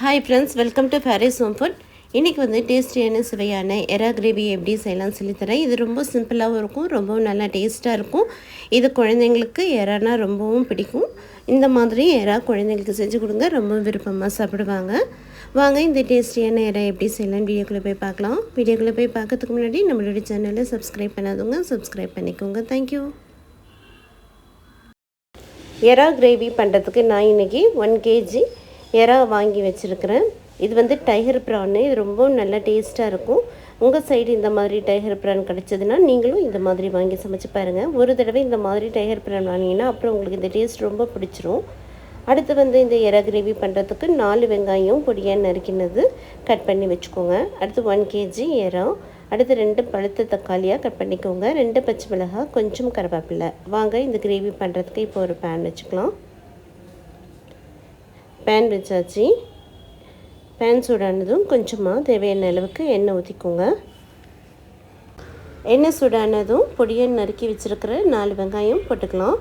Hi friends, welcome to Faris home food. இன்றைக்கி வந்து டேஸ்டியான சுவையான எறா கிரேவி எப்படி செய்யலாம் சொல்லித்தரேன். இது ரொம்ப சிம்பிளாகவும் இருக்கும், ரொம்பவும் நல்லா டேஸ்ட்டாக இருக்கும். இது குழந்தைங்களுக்கு எறானா ரொம்பவும் பிடிக்கும். இந்த மாதிரி எறா குழந்தைங்களுக்கு செஞ்சு கொடுங்க, ரொம்ப விருப்பமாக சாப்பிடுவாங்க. வாங்க இந்த டேஸ்டியான எறா எப்படி செய்யலாம் வீடியோக்குள்ளே போய் பார்க்கலாம். வீடியோக்குள்ளே போய் பார்க்கறதுக்கு முன்னாடி நம்மளுடைய சேனலை சப்ஸ்கிரைப் பண்ணாதவங்க சப்ஸ்கிரைப் பண்ணிக்கோங்க. தேங்க்யூ. எறா கிரேவி பண்ணுறதுக்கு நான் இன்றைக்கி 1 kg எறா வாங்கி வச்சுருக்கிறேன். இது வந்து டைகர் ப்ரான்னு. இது ரொம்ப நல்லா டேஸ்ட்டாக இருக்கும். உங்கள் சைடு இந்த மாதிரி டைகர் ப்ரான் கிடச்சதுன்னா நீங்களும் இந்த மாதிரி வாங்கி சமைச்சு பாருங்கள். ஒரு தடவை இந்த மாதிரி டைகர் ப்ரான் வாங்கினீங்கன்னா அப்புறம் உங்களுக்கு இந்த டேஸ்ட் ரொம்ப பிடிச்சிரும். அடுத்து வந்து இந்த எறா கிரேவி பண்ணுறதுக்கு 4 வெங்காயம் பொடியாக நறுக்கினது கட் பண்ணி வச்சுக்கோங்க. அடுத்து 1 kg எறா. அடுத்து 2 பழுத்த தக்காளியாக கட் பண்ணிக்கோங்க. 2 பச்சை மிளகாய், கொஞ்சம் கருவேப்பிலை. வாங்க இந்த கிரேவி பண்ணுறதுக்கு இப்போ ஒரு பேன் வச்சுக்கலாம். பேன் வச்சாச்சு. பேன் சூடானதும் கொஞ்சமாக தேவையான அளவுக்கு எண்ணெய் ஊற்றிக்கோங்க. எண்ணெய் சூடானதும் பொடியாக நறுக்கி வச்சுருக்கிற 4 வெங்காயம் போட்டுக்கலாம்.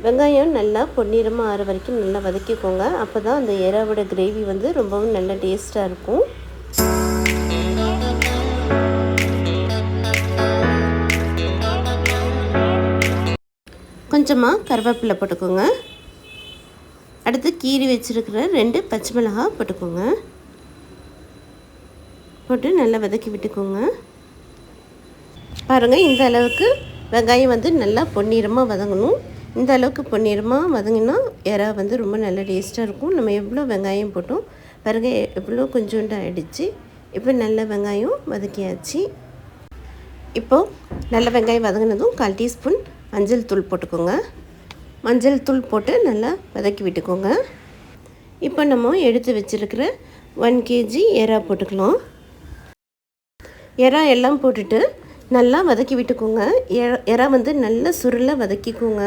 வெங்காயம் நல்லா பொன்னிறமாக ஆற வரைக்கும் நல்லா வதக்கிக்கோங்க. அப்போ தான் அந்த எறாவோட கிரேவி வந்து ரொம்பவும் நல்லா டேஸ்ட்டாக இருக்கும். கொஞ்சமாக கருவேப்பிலை போட்டுக்கோங்க. அடுத்து கீரி வச்சுருக்கிற 2 பச்சை மிளகாய் போட்டுக்கோங்க. போட்டு நல்லா வதக்கி விட்டுக்கோங்க. பாருங்கள், இந்த அளவுக்கு வெங்காயம் வந்து நல்லா பொன்னிறமாக வதங்கணும். இந்த அளவுக்கு பொன்னிறமாக வதங்கினா எறா வந்து ரொம்ப நல்லா டேஸ்ட்டாக இருக்கும். நம்ம எவ்வளோ வெங்காயம் போட்டோம் பாருங்கள், எவ்வளோ கொஞ்சோண்டு ஆகிடுச்சு. இப்போ நல்ல வெங்காயம் வதக்கியாச்சு. இப்போது நல்ல வெங்காயம் வதங்கினதும் 1/4 டீஸ்பூன் மஞ்சள் தூள் போட்டுக்கோங்க. மஞ்சள் தூள் போட்டு நல்லா வதக்கி விட்டுக்கோங்க. இப்போ நம்ம எடுத்து வச்சுருக்கிற 1 kg எறா போட்டுக்கலாம். எறா எல்லாம் போட்டுட்டு நல்லா வதக்கி விட்டுக்கோங்க. எறா வந்து நல்லா சுருளை வதக்கிக்கோங்க.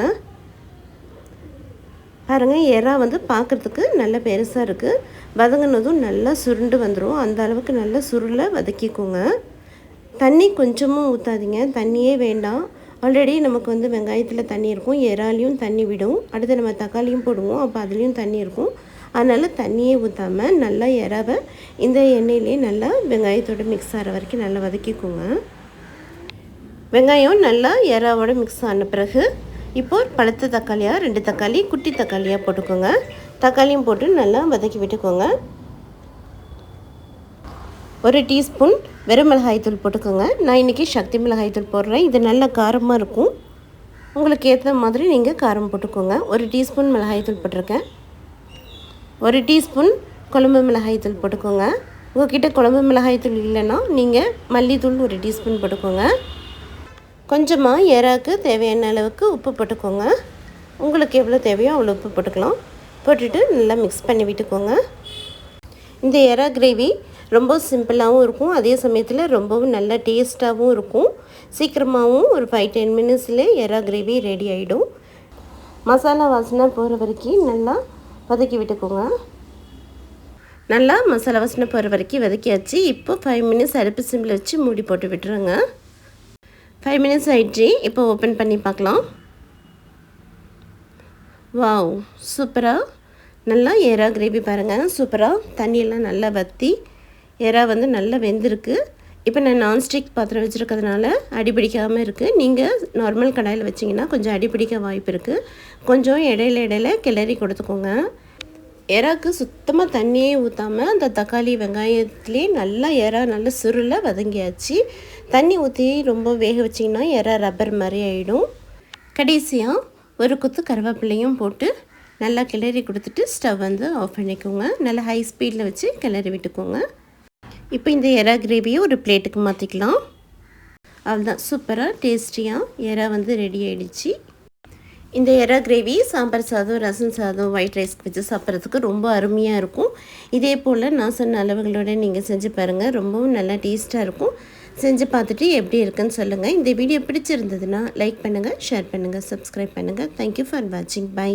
பாருங்கள், எறா வந்து பார்க்குறதுக்கு நல்ல பெருசாக இருக்குது. வதங்கினதும் நல்லா சுருண்டு வந்துடும். அந்த அளவுக்கு நல்லா சுருளை வதக்கிக்கோங்க. தண்ணி கொஞ்சமும் ஊற்றாதீங்க, தண்ணியே வேண்டாம். ஆல்ரெடி நமக்கு வந்து வெங்காயத்தில் தண்ணி இருக்கும், எறாலையும் தண்ணி விடும். அடுத்து நம்ம தக்காளியும் போடுவோம், அப்போ அதுலேயும் தண்ணி இருக்கும். அதனால் தண்ணியே ஊற்றாமல் நல்லா எறாவை இந்த எண்ணெயிலே நல்லா வெங்காயத்தோடு மிக்ஸ் ஆகிற வரைக்கும் நல்லா வதக்கிக்கோங்க. வெங்காயம் நல்லா எறாவோட மிக்ஸ் ஆன பிறகு இப்போது பழுத்த தக்காளியாக 2 தக்காளி குட்டி தக்காளியாக போட்டுக்கோங்க. தக்காளியும் போட்டு நல்லா வதக்கி விட்டுக்கோங்க. 1 டீஸ்பூன் வெறும் மிளகாய்த்தூள் போட்டுக்கோங்க. நான் இன்றைக்கி சக்தி மிளகாய்த்தூள் போடுறேன். இது நல்ல காரமாக இருக்கும். உங்களுக்கு ஏற்ற மாதிரி நீங்கள் காரம் போட்டுக்கோங்க. 1 டீஸ்பூன் மிளகாய்த்தூள் போட்டிருக்கேன். 1 டீஸ்பூன் குழம்பு மிளகாய்த்தூள் போட்டுக்கோங்க. உங்கள்கிட்ட குழம்பு மிளகாய்த்தூள் இல்லைன்னா நீங்கள் மல்லித்தூள் 1 டீஸ்பூன் போட்டுக்கோங்க. கொஞ்சமாக எறாவுக்கு தேவையான அளவுக்கு உப்பு போட்டுக்கோங்க. உங்களுக்கு எவ்வளோ தேவையோ அவ்வளோ உப்பு போட்டுக்கலாம். போட்டுட்டு நல்லா மிக்ஸ் பண்ணி விட்டுக்கோங்க. இந்த எறா கிரேவி ரொம்ப சிம்பிளாகவும் இருக்கும், அதே சமயத்தில் ரொம்பவும் நல்ல டேஸ்ட்டாகவும் இருக்கும். சீக்கிரமாகவும் ஒரு 5-10 மினிட்ஸில் எறா கிரேவி ரெடி ஆகிடும். மசாலா வாசனை போகிற வரைக்கும் நல்லா வதக்கி விட்டுக்கோங்க. நல்லா மசாலா வாசனை போகிற வரைக்கும் வதக்கியாச்சு. இப்போ 5 மினிட்ஸ் அடுப்பு சிம்மில் வச்சு மூடி போட்டு விட்டுருங்க. 5 மினிட்ஸ் ஆகிடுச்சு. இப்போ ஓப்பன் பண்ணி பார்க்கலாம். வாவ், சூப்பராக நல்லா எறா கிரேவி பாருங்கள், சூப்பராக தண்ணியெல்லாம் நல்லா வற்றி எறா வந்து நல்லா வெந்திருக்கு. இப்போ நான் நான்ஸ்டிக் பாத்திரம் வச்சுருக்கிறதுனால அடிப்பிடிக்காமல் இருக்குது. நீங்கள் நார்மல் கடாயில் வச்சிங்கன்னா கொஞ்சம் அடிப்பிடிக்க வாய்ப்பு இருக்குது. கொஞ்சம் இடையில கிளறி கொடுத்துக்கோங்க. எறாவுக்கு சுத்தமாக தண்ணியே ஊற்றாமல் அந்த தக்காளி வெங்காயத்துலேயே நல்லா எறா நல்லா சுருளை வதங்கியாச்சு. தண்ணி ஊற்றி ரொம்ப வேக வச்சிங்கன்னா எறா ரப்பர் மாதிரி ஆகிடும். கடைசியாக ஒரு கொத்து கருவேப்பிலையும் போட்டு நல்லா கிளறி கொடுத்துட்டு ஸ்டவ் வந்து ஆஃப் பண்ணிக்கோங்க. நல்லா ஹை ஸ்பீடில் வச்சு கிளறி விட்டுக்கோங்க. இப்போ இந்த எறா கிரேவியை ஒரு பிளேட்டுக்கு மாற்றிக்கலாம். அவ்வளோதான், சூப்பராக டேஸ்டியாக எறா வந்து ரெடி ஆகிடுச்சு. இந்த எறா கிரேவி சாம்பார் சாதம், ரசம் சாதம், ஒயிட் ரைஸ்க்கு வச்சு சாப்பிட்றதுக்கு ரொம்ப அருமையாக இருக்கும். இதே போல் நான் சொன்ன அளவுகளோடு நீங்கள் செஞ்சு பாருங்கள், ரொம்பவும் நல்லா டேஸ்ட்டாக இருக்கும். செஞ்சு பார்த்துட்டு எப்படி இருக்குன்னு சொல்லுங்கள். இந்த வீடியோ பிடிச்சிருந்ததுன்னா லைக் பண்ணுங்கள், ஷேர் பண்ணுங்கள், சப்ஸ்கிரைப் பண்ணுங்கள். தேங்க்யூ ஃபார் வாட்சிங். பை.